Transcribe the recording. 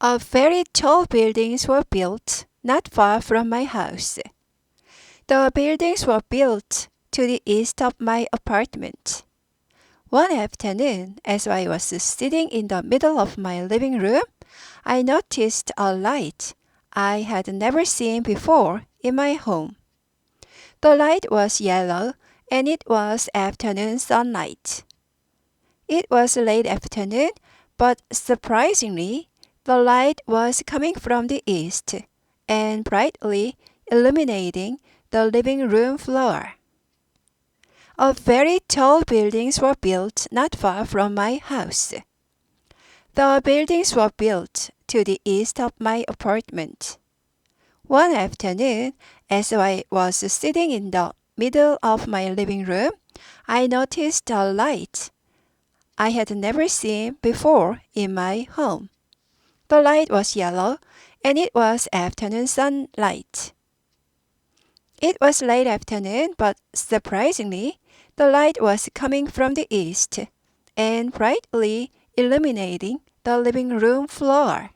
A very tall buildings were built not far from my house. The buildings were built to the east of my apartment. One afternoon, as I was sitting in the middle of my living room, I noticed a light I had never seen before in my home. The light was yellow, and it was afternoon sunlight. It was late afternoon, but surprisingly, the light was coming from the east and brightly illuminating the living room floor. A very tall buildings were built not far from my house. The buildings were built to the east of my apartment. One afternoon, as I was sitting in the middle of my living room, I noticed a light I had never seen before in my home. The light was yellow, and it was afternoon sunlight. It was late afternoon, but surprisingly, the light was coming from the east and brightly illuminating the living room floor.